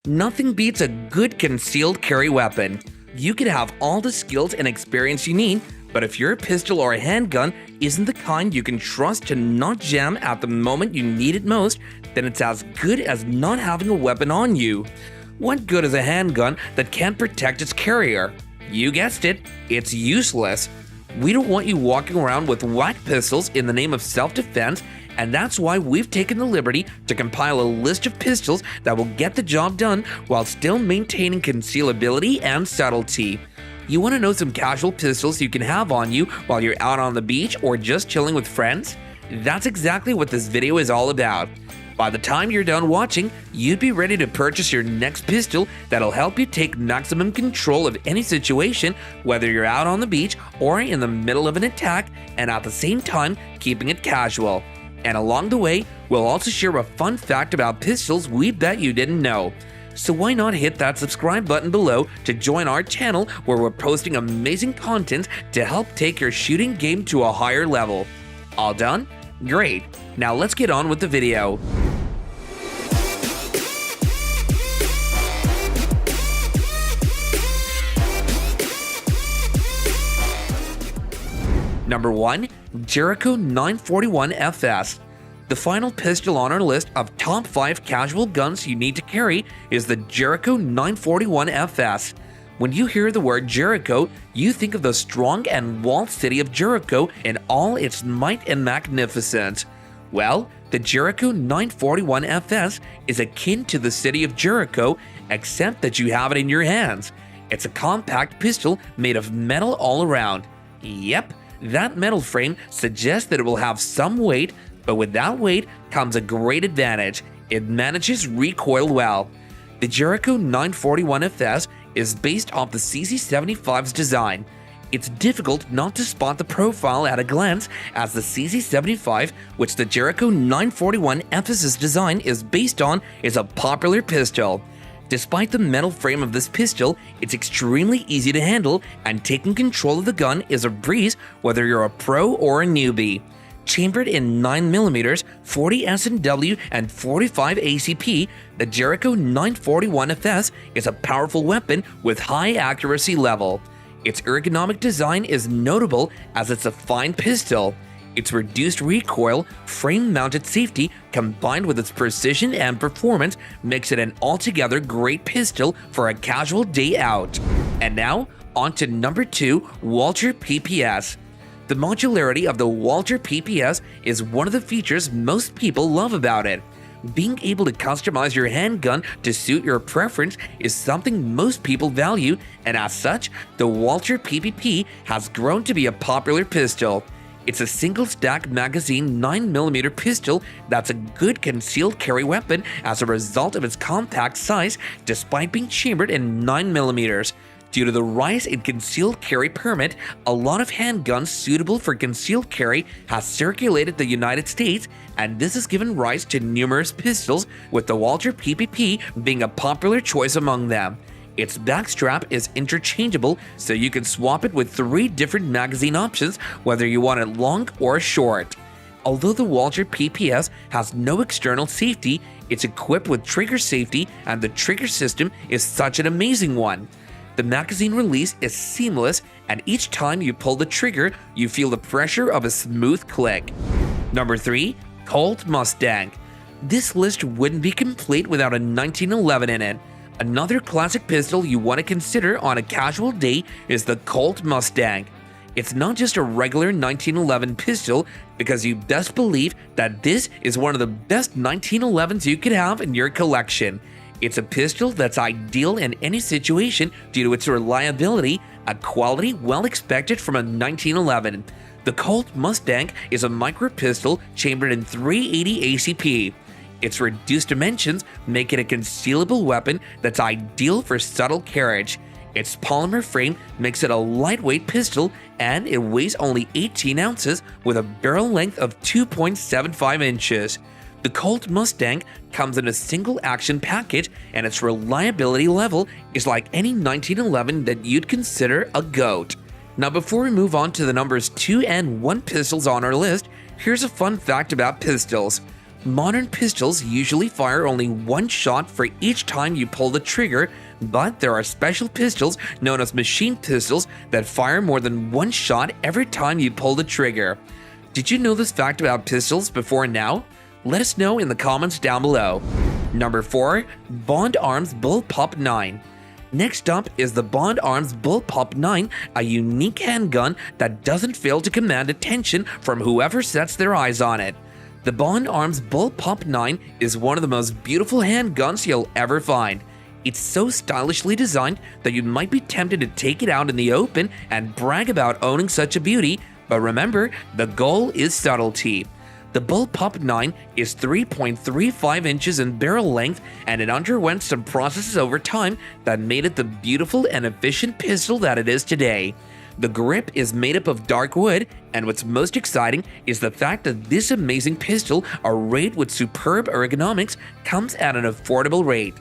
Nothing beats a good concealed carry weapon. You could have all the skills and experience you need, but if your pistol or a handgun isn't the kind you can trust to not jam at the moment you need it most, then it's as good as not having a weapon on you. What good is a handgun that can't protect its carrier? You guessed it, it's useless. We don't want you walking around with whack pistols in the name of self-defense, and that's why we've taken the liberty to compile a list of pistols that will get the job done while still maintaining concealability and subtlety. You want to know some casual pistols you can have on you while you're out on the beach or just chilling with friends? That's exactly what this video is all about. By the time you're done watching, you'd be ready to purchase your next pistol that'll help you take maximum control of any situation, whether you're out on the beach or in the middle of an attack, and at the same time keeping it casual. And along the way, we'll also share a fun fact about pistols we bet you didn't know. So why not hit that subscribe button below to join our channel where we're posting amazing content to help take your shooting game to a higher level. All done? Great. Now let's get on with the video. Number 1. Jericho 941 FS. The final pistol on our list of top 5 casual guns you need to carry is the Jericho 941 FS. When you hear the word Jericho, you think of the strong and walled city of Jericho in all its might and magnificence. Well, the Jericho 941 FS is akin to the city of Jericho, except that you have it in your hands. It's a compact pistol made of metal all around. Yep, that metal frame suggests that it will have some weight, but with that weight comes a great advantage. It manages recoil well. The Jericho 941 FS is based off the CZ75's design. It's difficult not to spot the profile at a glance, as the CZ75, which the Jericho 941 FS's design is based on, is a popular pistol. Despite the metal frame of this pistol, it's extremely easy to handle, and taking control of the gun is a breeze whether you're a pro or a newbie. Chambered in 9mm, 40 S&W, and 45 ACP, the Jericho 941 FS is a powerful weapon with high accuracy level. Its ergonomic design is notable as it's a fine pistol. Its reduced recoil, frame-mounted safety, combined with its precision and performance, makes it an altogether great pistol for a casual day out. And now, on to number 2, Walther PPS. The modularity of the Walther PPS is one of the features most people love about it. Being able to customize your handgun to suit your preference is something most people value, and as such, the Walther PPP has grown to be a popular pistol. It's a single-stack magazine 9mm pistol that's a good concealed carry weapon as a result of its compact size despite being chambered in 9mm. Due to the rise in concealed carry permit, a lot of handguns suitable for concealed carry has circulated the United States, and this has given rise to numerous pistols, with the Walther PPP being a popular choice among them. Its backstrap is interchangeable, so you can swap it with 3 different magazine options, whether you want it long or short. Although the Walther PPS has no external safety, it's equipped with trigger safety, and the trigger system is such an amazing one. The magazine release is seamless, and each time you pull the trigger, you feel the pressure of a smooth click. Number 3. Colt Mustang. This list wouldn't be complete without a 1911 in it. Another classic pistol you want to consider on a casual day is the Colt Mustang. It's not just a regular 1911 pistol, because you best believe that this is one of the best 1911s you could have in your collection. It's a pistol that's ideal in any situation due to its reliability, a quality well expected from a 1911. The Colt Mustang is a micro pistol chambered in 380 ACP. Its reduced dimensions make it a concealable weapon that's ideal for subtle carriage. Its polymer frame makes it a lightweight pistol, and it weighs only 18 ounces with a barrel length of 2.75 inches. The Colt Mustang comes in a single action package, and its reliability level is like any 1911 that you'd consider a GOAT. Now, before we move on to the numbers 2 and 1 pistols on our list, here's a fun fact about pistols. Modern pistols usually fire only one shot for each time you pull the trigger, but there are special pistols known as machine pistols that fire more than one shot every time you pull the trigger. Did you know this fact about pistols before now? Let us know in the comments down below. Number 4. Bond Arms Bull-Pup 9. Next up is the Bond Arms bull-pup 9, a unique handgun that doesn't fail to command attention from whoever sets their eyes on it. The Bond Arms bull-pup 9 is one of the most beautiful handguns you'll ever find. It's so stylishly designed that you might be tempted to take it out in the open and brag about owning such a beauty, but remember, the goal is subtlety. The bull-pup 9 is 3.35 inches in barrel length, and it underwent some processes over time that made it the beautiful and efficient pistol that it is today. The grip is made up of dark wood, and what's most exciting is the fact that this amazing pistol, arrayed with superb ergonomics, comes at an affordable rate.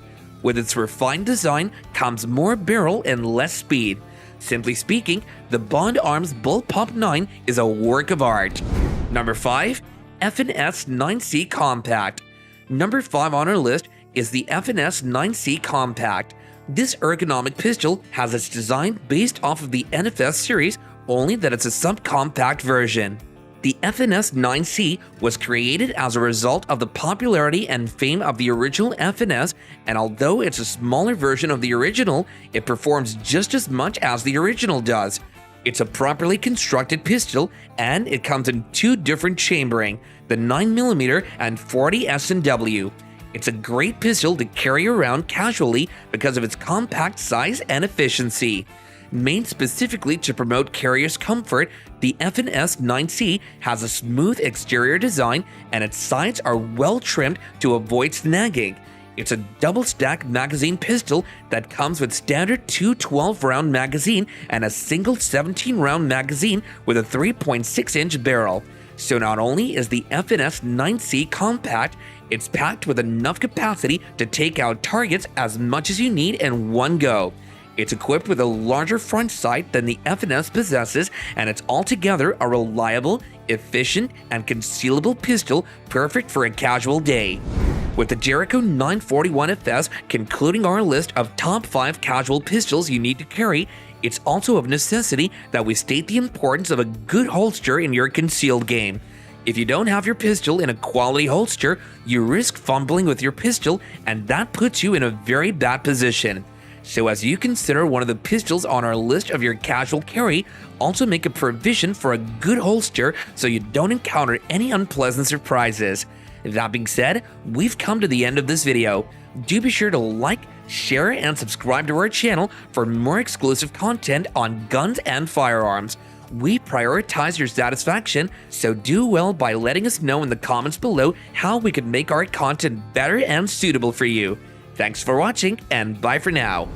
With its refined design comes more barrel and less speed. Simply speaking, the Bond Arms bull-pup 9 is a work of art. Number 5. F&S 9C Compact. Number 5 on our list is the F&S 9C Compact. This ergonomic pistol has its design based off of the NFS series, only that it's a subcompact version. The F&S 9C was created as a result of the popularity and fame of the original F&S, and although it's a smaller version of the original, it performs just as much as the original does. It's a properly constructed pistol, and it comes in two different chambering, the 9mm and 40 S&W. It's a great pistol to carry around casually because of its compact size and efficiency. Made specifically to promote carrier's comfort, the F&S 9C has a smooth exterior design, and its sides are well trimmed to avoid snagging. It's a double-stack magazine pistol that comes with standard two 12-round magazine and a single 17-round magazine with a 3.6-inch barrel. So not only is the F&S 9C compact, it's packed with enough capacity to take out targets as much as you need in one go. It's equipped with a larger front sight than the F&S possesses, and it's altogether a reliable, efficient, and concealable pistol perfect for a casual day. With the Jericho 941 FS concluding our list of top 5 casual pistols you need to carry, it's also of necessity that we state the importance of a good holster in your concealed game. If you don't have your pistol in a quality holster, you risk fumbling with your pistol, and that puts you in a very bad position. So as you consider one of the pistols on our list of your casual carry, also make a provision for a good holster so you don't encounter any unpleasant surprises. That being said, we've come to the end of this video. Do be sure to like, share, and subscribe to our channel for more exclusive content on guns and firearms. We prioritize your satisfaction, so do well by letting us know in the comments below how we can make our content better and suitable for you. Thanks for watching, and bye for now.